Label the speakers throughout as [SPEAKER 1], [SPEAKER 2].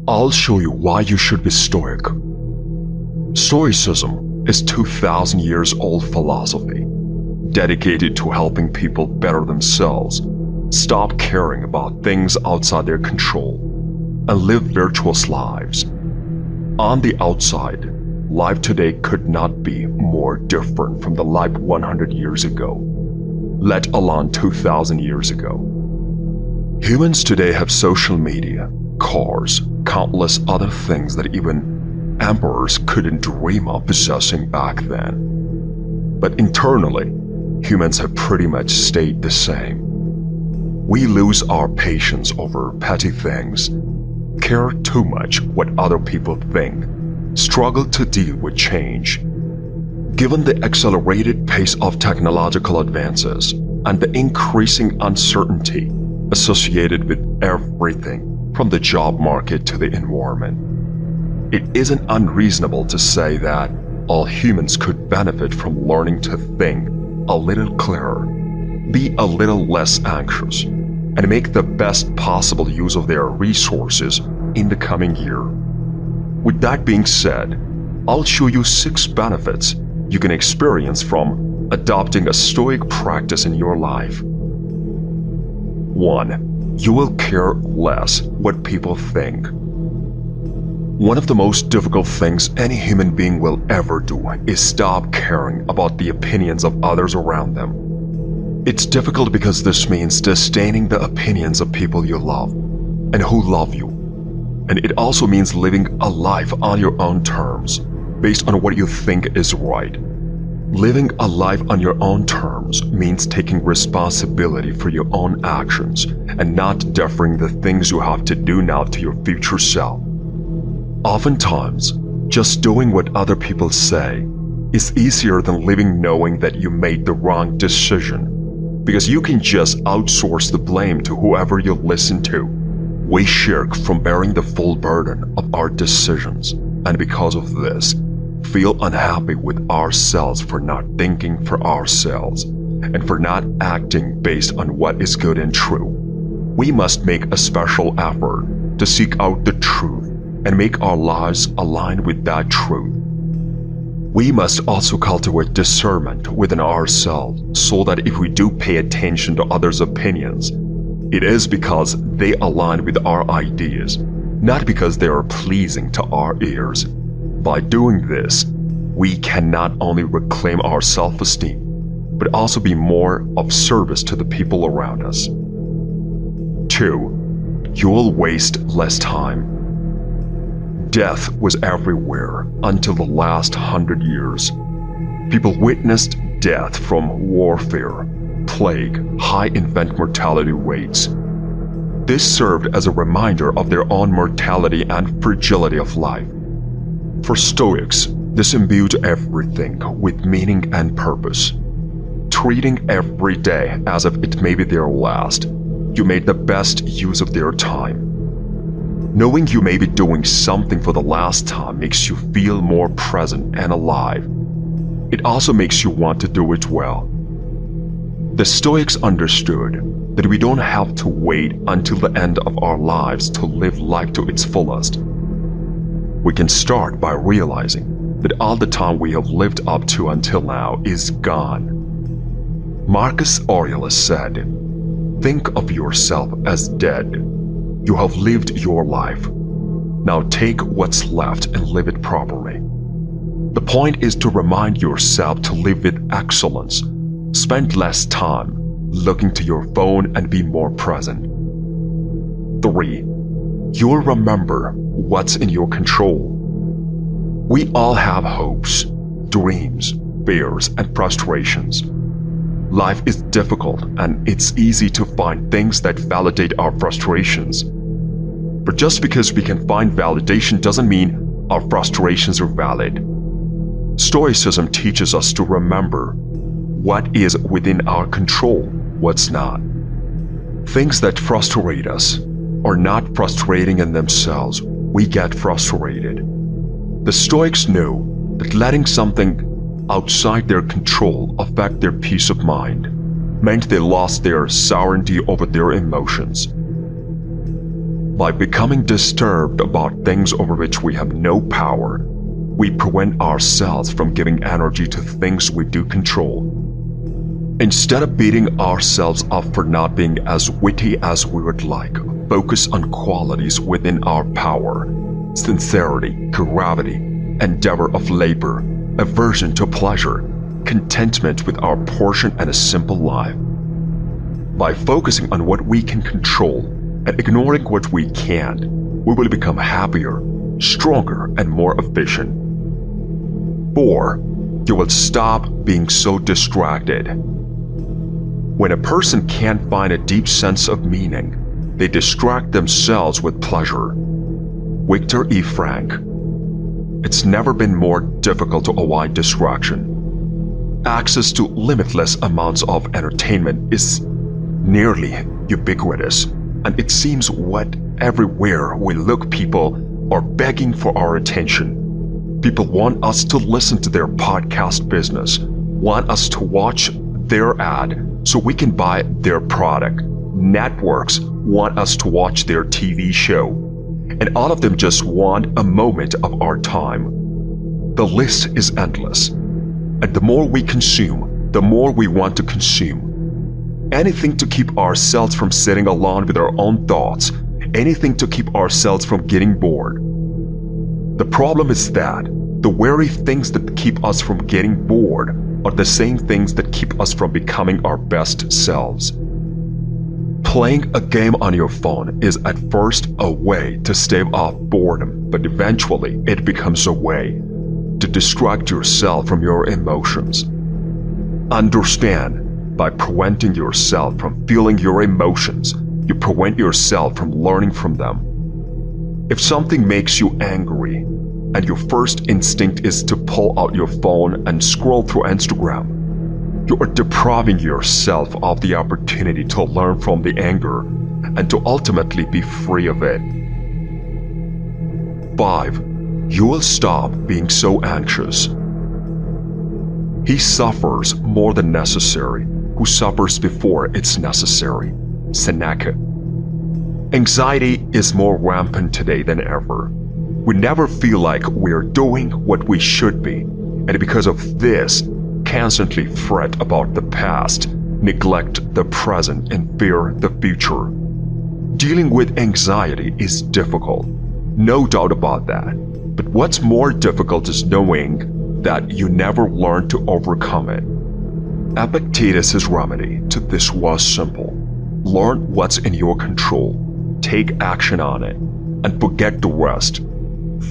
[SPEAKER 1] I'll show you why you should be Stoic. Stoicism is 2,000 years old philosophy, dedicated to helping people better themselves, stop caring about things outside their control, and live virtuous lives. On the outside, life today could not be more different from the life 100 years ago, let alone 2,000 years ago. Humans today have social media, cars, countless other things that even emperors couldn't dream of possessing back then. But internally, humans have pretty much stayed the same. We lose our patience over petty things, care too much what other people think, struggle to deal with change. Given the accelerated pace of technological advances and the increasing uncertainty associated with everything from the job market to the environment, it isn't unreasonable to say that all humans could benefit from learning to think a little clearer, be a little less anxious, and make the best possible use of their resources in the coming year. With that being said, I'll show you 6 benefits you can experience from adopting a Stoic practice in your life. 1. You will care less what people think. One of the most difficult things any human being will ever do is stop caring about the opinions of others around them. It's difficult because this means disdaining the opinions of people you love and who love you. And it also means living a life on your own terms, based on what you think is right. Living a life on your own terms means taking responsibility for your own actions and not deferring the things you have to do now to your future self. Oftentimes, just doing what other people say is easier than living knowing that you made the wrong decision, because you can just outsource the blame to whoever you listen to. We shirk from bearing the full burden of our decisions, and because of this, feel unhappy with ourselves for not thinking for ourselves and for not acting based on what is good and true. We must make a special effort to seek out the truth and make our lives align with that truth. We must also cultivate discernment within ourselves so that if we do pay attention to others' opinions, it is because they align with our ideas, not because they are pleasing to our ears. By doing this, we can not only reclaim our self-esteem, but also be more of service to the people around us. 2. You'll waste less time. Death was everywhere until the last 100 years. People witnessed death from warfare, plague, high infant mortality rates. This served as a reminder of their own mortality and fragility of life. For Stoics, this imbued everything with meaning and purpose. Treating every day as if it may be their last, you made the best use of their time. Knowing you may be doing something for the last time makes you feel more present and alive. It also makes you want to do it well. The Stoics understood that we don't have to wait until the end of our lives to live life to its fullest. We can start by realizing that all the time we have lived up to until now is gone. Marcus Aurelius said, "Think of yourself as dead. You have lived your life. Now take what's left and live it properly." The point is to remind yourself to live with excellence. Spend less time looking to your phone and be more present. 3. You'll remember what's in your control. We all have hopes, dreams, fears, and frustrations. Life is difficult and it's easy to find things that validate our frustrations. But just because we can find validation doesn't mean our frustrations are valid. Stoicism teaches us to remember what is within our control, what's not. Things that frustrate us are not frustrating in themselves. We get frustrated. The Stoics knew that letting something outside their control affect their peace of mind meant they lost their sovereignty over their emotions. By becoming disturbed about things over which we have no power, we prevent ourselves from giving energy to things we do control. Instead of beating ourselves up for not being as witty as we would like, focus on qualities within our power: sincerity, gravity, endeavor of labor, aversion to pleasure, contentment with our portion and a simple life. By focusing on what we can control and ignoring what we can't, we will become happier, stronger, and more efficient. 4. You will stop being so distracted. When a person can't find a deep sense of meaning, they distract themselves with pleasure. Viktor E. Frankl. It's never been more difficult to avoid distraction. Access to limitless amounts of entertainment is nearly ubiquitous, and it seems what everywhere we look, people are begging for our attention. People want us to listen to their podcast business, want us to watch their ad so we can buy their product. Networks want us to watch their TV show, and all of them just want a moment of our time. The list is endless, and the more we consume, the more we want to consume. Anything to keep ourselves from sitting alone with our own thoughts, anything to keep ourselves from getting bored. The problem is that the very things that keep us from getting bored are the same things that keep us from becoming our best selves. Playing a game on your phone is at first a way to stave off boredom, but eventually it becomes a way to distract yourself from your emotions. Understand, by preventing yourself from feeling your emotions, you prevent yourself from learning from them. If something makes you angry, and your first instinct is to pull out your phone and scroll through Instagram, you are depriving yourself of the opportunity to learn from the anger and to ultimately be free of it. 5. You will stop being so anxious. He suffers more than necessary who suffers before it's necessary. Seneca. Anxiety is more rampant today than ever. We never feel like we're doing what we should be, and because of this, constantly fret about the past, neglect the present, and fear the future. Dealing with anxiety is difficult, no doubt about that. But what's more difficult is knowing that you never learn to overcome it. Epictetus' remedy to this was simple. Learn what's in your control, take action on it, and forget the rest.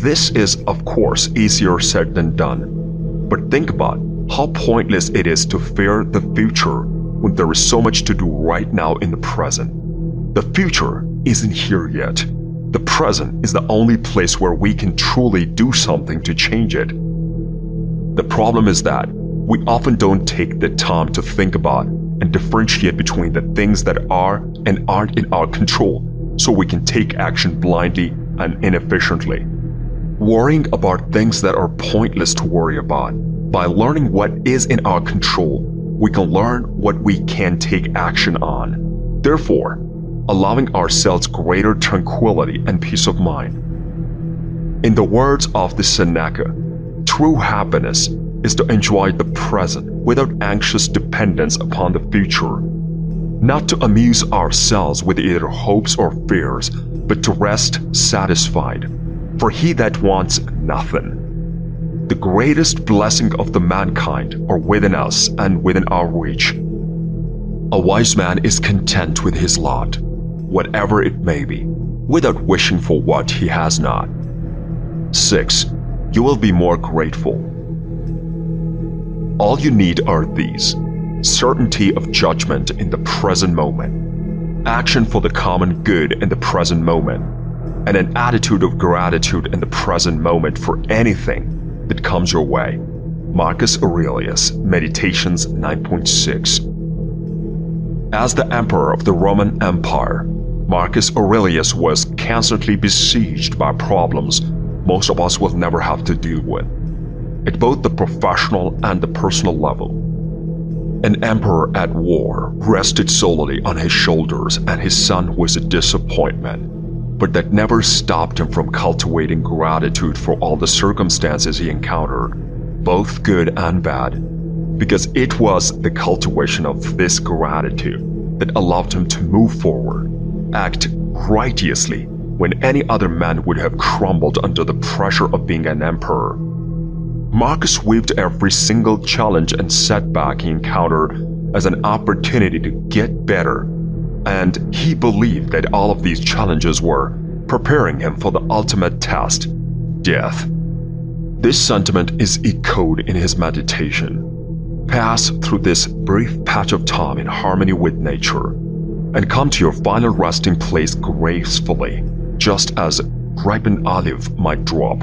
[SPEAKER 1] This is, of course, easier said than done. But think about how pointless it is to fear the future when there is so much to do right now in the present. The future isn't here yet. The present is the only place where we can truly do something to change it. The problem is that we often don't take the time to think about and differentiate between the things that are and aren't in our control, so we can take action blindly and inefficiently. Worrying about things that are pointless to worry about. By learning what is in our control, we can learn what we can take action on. Therefore, allowing ourselves greater tranquility and peace of mind. In the words of the Seneca, true happiness is to enjoy the present without anxious dependence upon the future, not to amuse ourselves with either hopes or fears, but to rest satisfied. For he that wants nothing. The greatest blessing of the mankind are within us and within our reach. A wise man is content with his lot, whatever it may be, without wishing for what he has not. 6. You will be more grateful. All you need are these: certainty of judgment in the present moment, action for the common good in the present moment, and an attitude of gratitude in the present moment for anything that comes your way. Marcus Aurelius, Meditations 9.6. As the emperor of the Roman Empire, Marcus Aurelius was constantly besieged by problems most of us will never have to deal with, at both the professional and the personal level. An emperor at war rested solely on his shoulders, and his son was a disappointment. but that never stopped him from cultivating gratitude for all the circumstances he encountered, both good and bad, because it was the cultivation of this gratitude that allowed him to move forward, act righteously when any other man would have crumbled under the pressure of being an emperor. Marcus viewed every single challenge and setback he encountered as an opportunity to get better, and he believed that all of these challenges were preparing him for the ultimate test, death. This sentiment is echoed in his meditation. Pass through this brief patch of time in harmony with nature, and come to your final resting place gracefully, just as ripened olive might drop,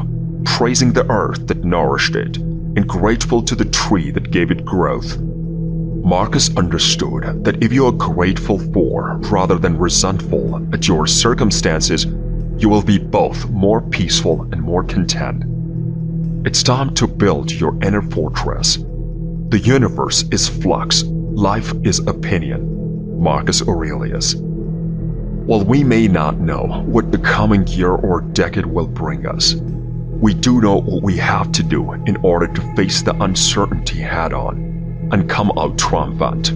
[SPEAKER 1] praising the earth that nourished it, and grateful to the tree that gave it growth. Marcus understood that if you are grateful for, rather than resentful at your circumstances, you will be both more peaceful and more content. It's time to build your inner fortress. The universe is flux, life is opinion. Marcus Aurelius. While we may not know what the coming year or decade will bring us, we do know what we have to do in order to face the uncertainty head-on and come out triumphant.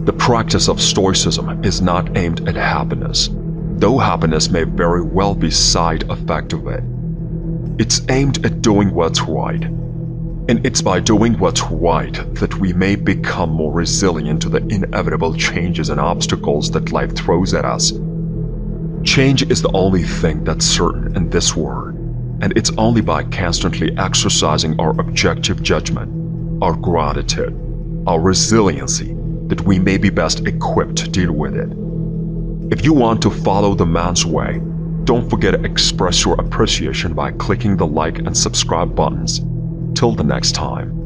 [SPEAKER 1] The practice of Stoicism is not aimed at happiness, though happiness may very well be a side effect of it. It's aimed at doing what's right, and it's by doing what's right that we may become more resilient to the inevitable changes and obstacles that life throws at us. Change is the only thing that's certain in this world, and it's only by constantly exercising our objective judgment, our gratitude, our resiliency, that we may be best equipped to deal with it. If you want to follow the man's way, don't forget to express your appreciation by clicking the like and subscribe buttons. Till the next time.